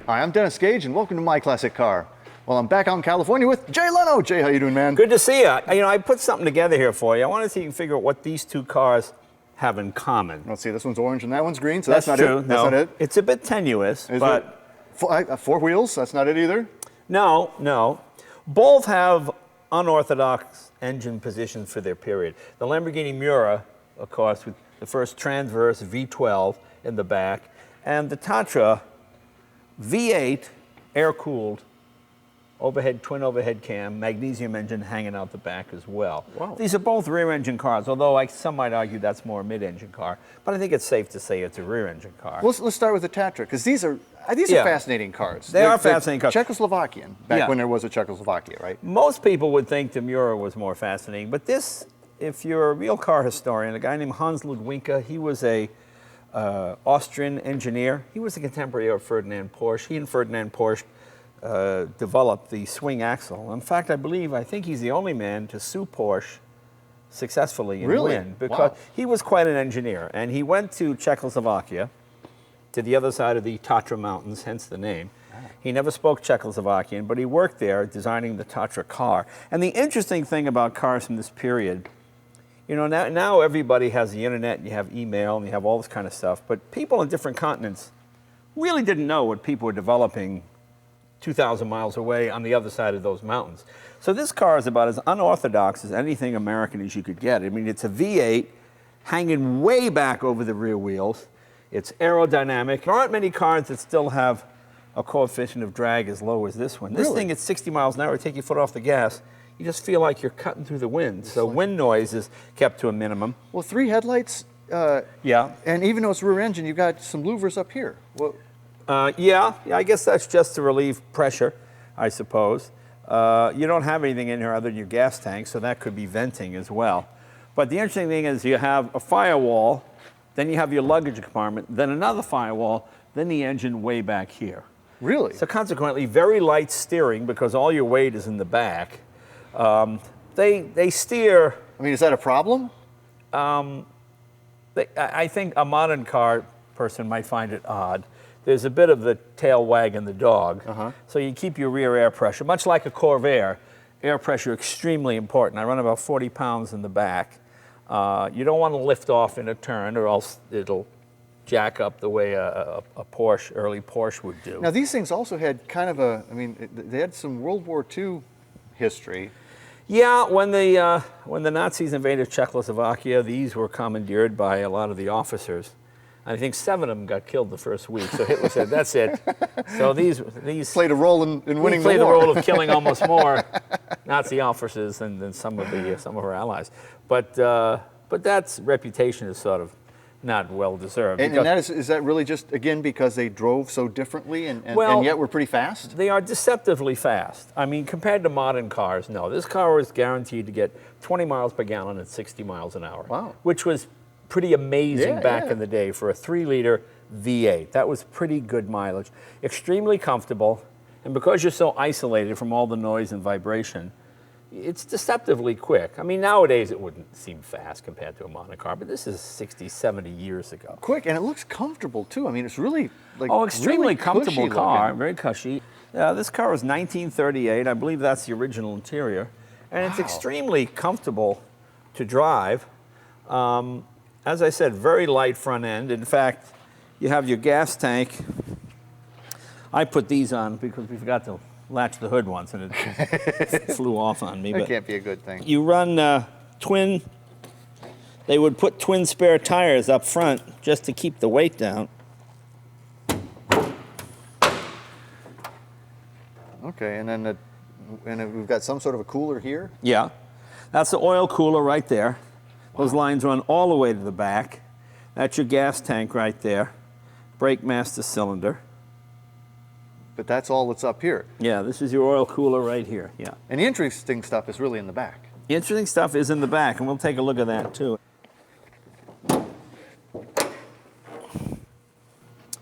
Hi, I'm Dennis Gage, and welcome to My Classic Car. Well, I'm back out in California with Jay Leno. Jay, how you doing, man? Good to see you. You know, I put something together here for you. I wanted to see if you can figure out what these two cars have in common. Let's see, this one's orange and that one's green, so that's not true. it. That's not it. It's a bit tenuous, but... Four wheels, that's not it either? No. Both have unorthodox engine positions for their period. The Lamborghini Miura, of course, with the first transverse V12 in the back, and the Tatra V8 air-cooled twin overhead cam, magnesium engine hanging out the back as well. Wow. These are both rear-engine cars, although some might argue that's more a mid-engine car, but I think it's safe to say it's a rear-engine car. Let's start with the Tatra, because these are fascinating cars. They're fascinating cars. Czechoslovakian, back when there was a Czechoslovakia, right? Most people would think the Miura was more fascinating, but this, if you're a real car historian, a guy named Hans Ludwinka, he was a Austrian engineer. He was a contemporary of Ferdinand Porsche. He and Ferdinand Porsche developed the swing axle. In fact, I think he's the only man to sue Porsche successfully and win, because he was quite an engineer. And he went to Czechoslovakia, to the other side of the Tatra Mountains, hence the name. He never spoke Czechoslovakian, but he worked there designing the Tatra car. And the interesting thing about cars from this period, you know, now everybody has the internet, and you have email, and you have all this kind of stuff, but people on different continents really didn't know what people were developing 2,000 miles away on the other side of those mountains. So this car is about as unorthodox as anything American as you could get. I mean, it's a V8 hanging way back over the rear wheels. It's aerodynamic. There aren't many cars that still have a coefficient of drag as low as this one. This thing at 60 miles an hour, take your foot off the gas, you just feel like you're cutting through the wind. So wind noise is kept to a minimum. Well, 3 headlights. Yeah. And even though it's rear engine, you've got some louvers up here. Well, yeah, I guess that's just to relieve pressure, I suppose. You don't have anything in here other than your gas tank, so that could be venting as well. But the interesting thing is you have a firewall, then you have your luggage compartment, then another firewall, then the engine way back here. Really? So consequently, very light steering because all your weight is in the back. They steer... I mean, is that a problem? I think a modern car person might find it odd. There's a bit of the tail wagging the dog. So you keep your rear air pressure. Much like a Corvair, air pressure extremely important. I run about 40 pounds in the back. You don't want to lift off in a turn or else it'll jack up the way a Porsche, early Porsche would do. Now these things also had kind of they had some World War II history. Yeah, when the Nazis invaded Czechoslovakia, these were commandeered by a lot of the officers. I think 7 of them got killed the first week. So Hitler said, "That's it." So these played a role in winning the war. Played the role of killing almost more Nazi officers than some of our allies. But that reputation is sort of not well deserved. And that is that really just again because they drove so differently and yet were pretty fast? They are deceptively fast. I mean, compared to modern cars, no. This car was guaranteed to get 20 miles per gallon at 60 miles an hour. Wow. Which was pretty amazing back in the day for a 3-liter V8. That was pretty good mileage. Extremely comfortable, and because you're so isolated from all the noise and vibration, it's deceptively quick. I mean, nowadays it wouldn't seem fast compared to a modern car, but this is 60, 70 years ago. Quick, and it looks comfortable too. I mean, it's really like extremely really comfortable car, looking. very cushy. This car was 1938. I believe that's the original interior, and it's extremely comfortable to drive. As I said, very light front end. In fact, you have your gas tank. I put these on because we forgot to latch the hood once and it flew off on me. That can't be a good thing. You run they would put twin spare tires up front just to keep the weight down. Okay, and then we've got some sort of a cooler here? Yeah, that's the oil cooler right there. Those lines run all the way to the back. That's your gas tank right there. Brake master cylinder. But that's all that's up here. Yeah, this is your oil cooler right here, yeah. And the interesting stuff is really in the back. The interesting stuff is in the back, and we'll take a look at that too.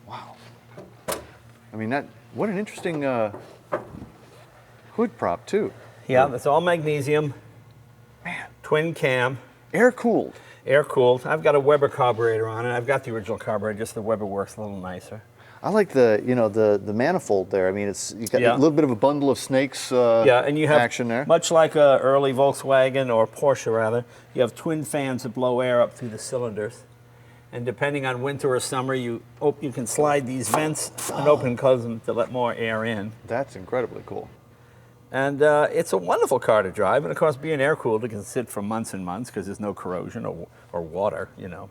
Wow. I mean, what an interesting hood prop too. Yeah, that's all magnesium. Man. Twin cam. Air-cooled. Air-cooled. I've got a Weber carburetor on it. I've got the original carburetor, just the Weber works a little nicer. I like the, you know, the manifold there. I mean, you got a little bit of a bundle of snakes and you have, action there. much like a early Volkswagen or Porsche rather, you have twin fans that blow air up through the cylinders. And depending on winter or summer, you can slide these vents and open them to let more air in. That's incredibly cool. And it's a wonderful car to drive. And of course, being air-cooled, it can sit for months and months because there's no corrosion or water, you know.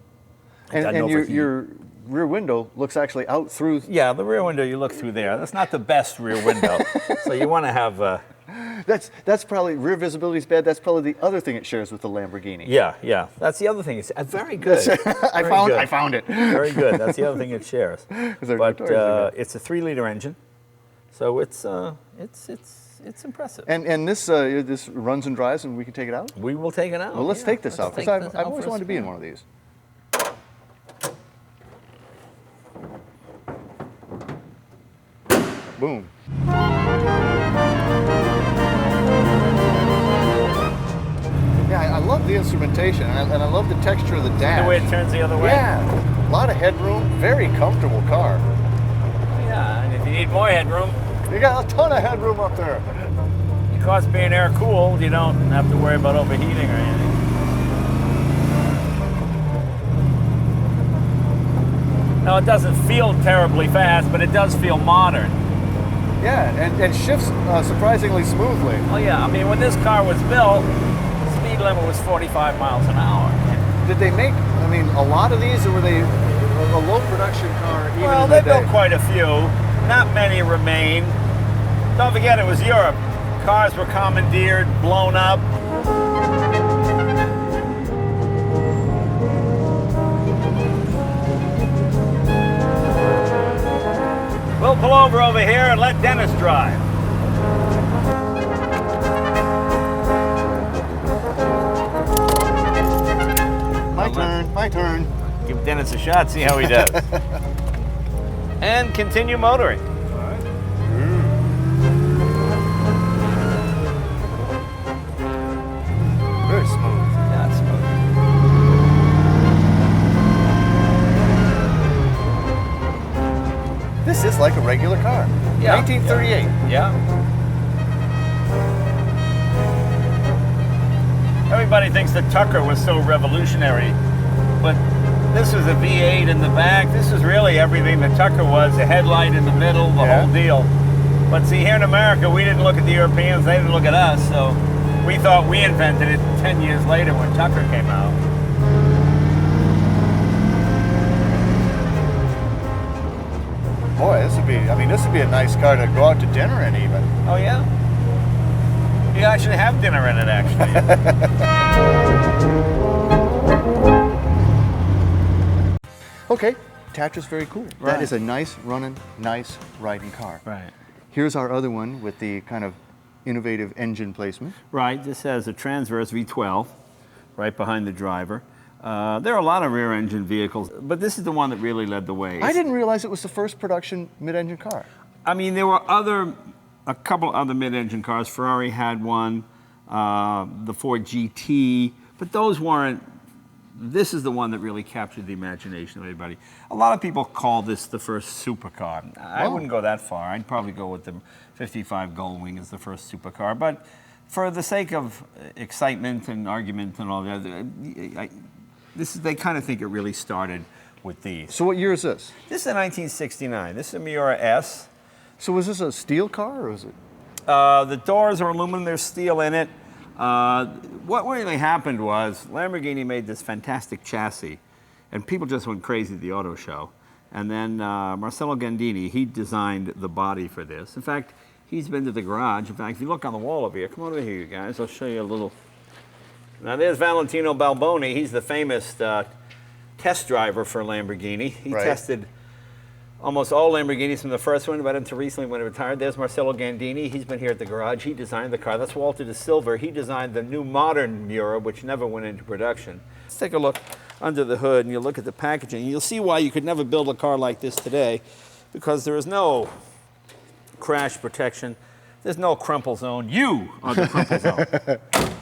And your rear window looks actually out through. Yeah, the rear window, you look through there. That's not the best rear window. So you want to have... That's probably, rear visibility is bad. That's probably the other thing it shares with the Lamborghini. Yeah. That's the other thing. It's very good. I found it. Very good. That's the other thing it shares. But it's a 3-liter engine, so it's impressive. And this runs and drives, and we can take it out? We will take it out. Well, let's take this out, because I've always wanted to be in one of these. Boom. Yeah, I love the instrumentation, and I love the texture of the dash. The way it turns the other way? Yeah. A lot of headroom, very comfortable car. Yeah, and if you need more headroom... You got a ton of headroom up there. Because being air-cooled, you don't have to worry about overheating or anything. Now, it doesn't feel terribly fast, but it does feel modern. Yeah, and shifts surprisingly smoothly. Oh, yeah. I mean, when this car was built, the speed limit was 45 miles an hour. Did they make, I mean, a lot of these, or were they a low production car even Well, in the they day? built quite a few. Not many remain. Don't forget, it was Europe. Cars were commandeered, blown up. We'll pull over here and let Dennis drive. My turn. Give Dennis a shot, see how he does. And continue motoring. Very smooth. Yeah, it's smooth. This is like a regular car. Yeah. 1938. Yeah. Everybody thinks that Tucker was so revolutionary, but this was a V8 in the back. This is really everything that Tucker was, a headlight in the middle, the whole deal. But see, here in America, we didn't look at the Europeans, they didn't look at us, so we thought we invented it 10 years later when Tucker came out. Boy, this would be a nice car to go out to dinner in even. Oh, yeah? You actually have dinner in it, actually. Okay, Tatra's very cool. Right. That is a nice running, nice riding car. Right. Here's our other one with the kind of innovative engine placement. Right, this has a transverse V12 right behind the driver. There are a lot of rear engine vehicles, but this is the one that really led the way. I didn't realize it was the first production mid-engine car. I mean, there were a couple other mid-engine cars. Ferrari had one, the Ford GT, but those weren't. This is the one that really captured the imagination of everybody. A lot of people call this the first supercar. I wouldn't go that far. I'd probably go with the 55 Goldwing as the first supercar. But for the sake of excitement and argument and all that, they kind of think it really started with these. So what year is this? This is a 1969. This is a Miura S. So was this a steel car, or was it? The doors are aluminum, there's steel in it. What really happened was Lamborghini made this fantastic chassis, and people just went crazy at the auto show. And then Marcello Gandini, he designed the body for this. In fact, he's been to the garage. In fact, if you look on the wall over here, come over here, you guys, I'll show you a little. Now there's Valentino Balboni. He's the famous test driver for Lamborghini. He tested almost all Lamborghinis from the first one, but until recently when he retired. There's Marcello Gandini. He's been here at the garage. He designed the car. That's Walter de Silva. He designed the new modern Miura, which never went into production. Let's take a look under the hood, and you'll look at the packaging. You'll see why you could never build a car like this today, because there is no crash protection. There's no crumple zone. You are the crumple zone.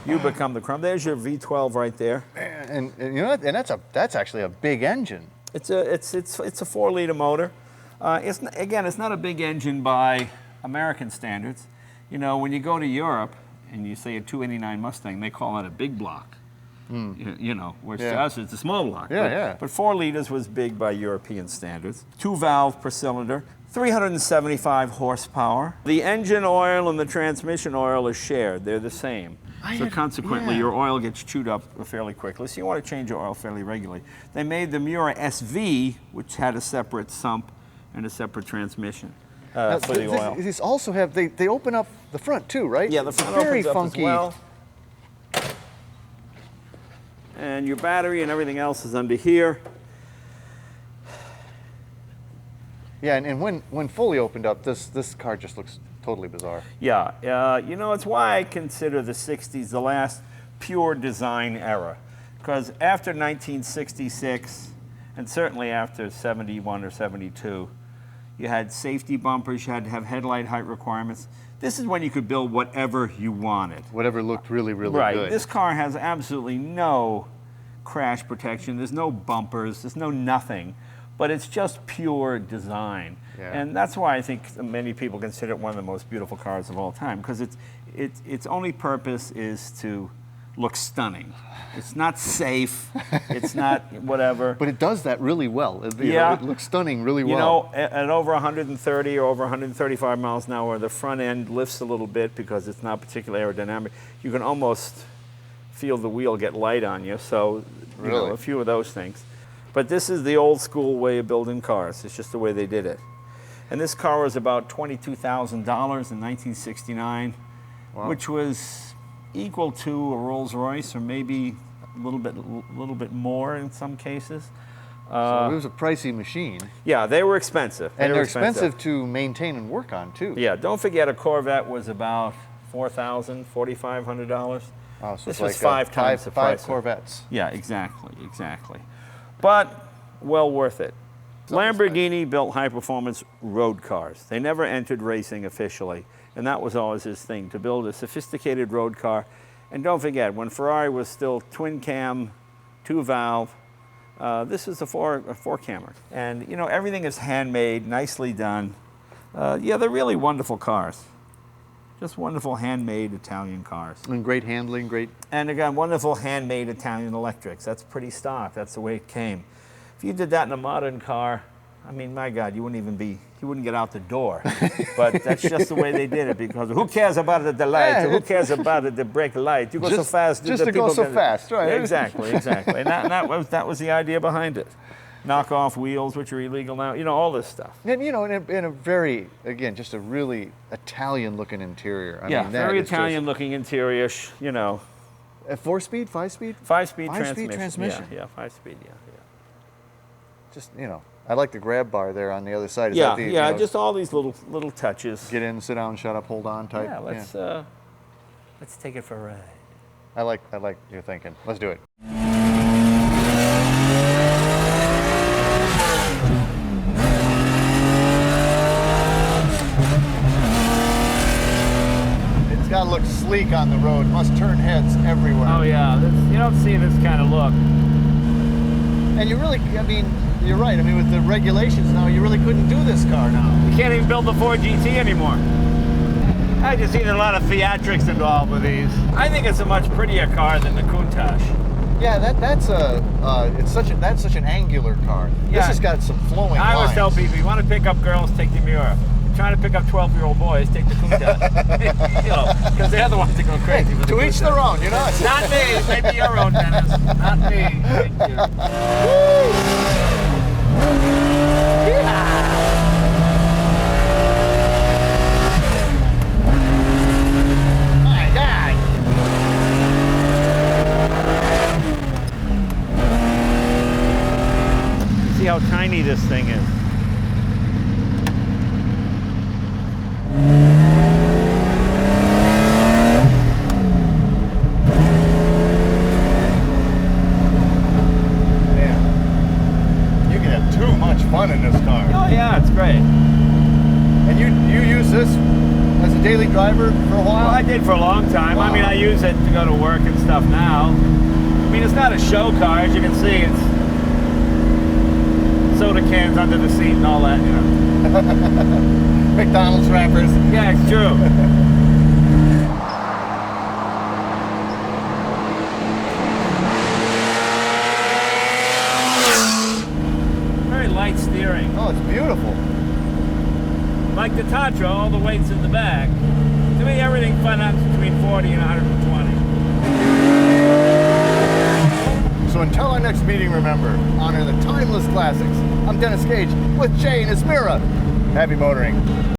You become the crumple. There's your V12 right there. And you know what? And that's actually a big engine. It's a 4-liter motor. Again, it's not a big engine by American standards. You know, when you go to Europe and you say a 289 Mustang, they call it a big block. You know, whereas to us it's a small block. But 4 liters was big by European standards. 2 valve per cylinder, 375 horsepower. The engine oil and the transmission oil is shared. They're the same. So consequently, your oil gets chewed up fairly quickly. So you want to change your oil fairly regularly. They made the Miura SV, which had a separate sump and a separate transmission for the oil. These also have, they open up the front too, right? Yeah, the front very opens up funky. as well. And your battery and everything else is under here. Yeah, and when fully opened up, this car just looks totally bizarre. Yeah, you know, it's why I consider the 60s the last pure design era. Because after 1966, and certainly after 71 or 72, you had safety bumpers, you had to have headlight height requirements. This is when you could build whatever you wanted. Whatever looked really, really right. good. This car has absolutely no crash protection. There's no bumpers. There's no nothing. But it's just pure design. Yeah. And that's why I think many people consider it one of the most beautiful cars of all time, because its only purpose is to look stunning. It's not safe. It's not whatever. But it does that really well. It looks stunning really well. You know, at over 130 or over 135 miles an hour, the front end lifts a little bit because it's not particularly aerodynamic. You can almost feel the wheel get light on you. So, you know, a few of those things. But this is the old school way of building cars. It's just the way they did it. And this car was about $22,000 in 1969, which was equal to a Rolls Royce, or maybe a little bit more in some cases. So it was a pricey machine. Yeah, they were expensive. And they're expensive to maintain and work on too. Yeah, don't forget a Corvette was about $4,000, $4,500. Oh, so this was was five times the price. 5 Corvettes. Yeah, exactly. But well worth it. Lamborghini built high-performance road cars. They never entered racing officially, and that was always his thing, to build a sophisticated road car. And don't forget, when Ferrari was still twin-cam, 2-valve, this is a four-cammer. And, you know, everything is handmade, nicely done. Yeah, they're really wonderful cars. Just wonderful handmade Italian cars. And great handling, great. And again, wonderful handmade Italian electrics. That's pretty stock. That's the way it came. If you did that in a modern car, I mean, my God, you wouldn't get out the door. But that's just the way they did it, because who cares about the light? Who cares about the brake light? You go so fast. Just to go so fast, right? Yeah, exactly. And that was the idea behind it. Knock off wheels, which are illegal now, you know, all this stuff. And, you know, in a very, again, just a really Italian-looking interior. I mean, very Italian-looking interior, you know. A 4-speed, 5-speed? 5-speed transmission. Yeah, 5-speed, yeah. Just, you know, I like the grab bar there on the other side. Is yeah, that you know, just all these little touches. Get in, sit down, shut up, hold on type. Yeah, let's take it for a ride. I like your thinking. Let's do it. It's got to look sleek on the road. Must turn heads everywhere. Oh yeah, you don't see this kind of look. And you really, I mean, you're right. I mean, with the regulations now, you really couldn't do this car now. You can't even build the Ford GT anymore. I just see there's a lot of theatrics involved with these. I think it's a much prettier car than the Countach. Yeah, that's such an angular car. Yeah. This has got some flowing I always lines. tell people, you want to pick up girls, take the Miura. Trying to pick up 12-year-old boys, take the Countach. You know, because they're the ones that go crazy. Hey, to each their own, you know. Not me. Maybe your own, Dennis. Not me. Thank you. My God. See how tiny this thing is. Fun in this car. Oh yeah, it's great. And you use this as a daily driver for a while? Well, I did for a long time. Wow. I mean, I use it to go to work and stuff now. I mean, it's not a show car, as you can see. It's soda cans under the seat and all that, you know. McDonald's wrappers. Yeah, it's true. Very light steering. Oh, it's beautiful. Like the Tatra, all the weight's in the back. To me, everything finds between 40 and 120. So until our next meeting, remember, honor the timeless classics. I'm Dennis Gage with Jay and his Miura. Happy motoring.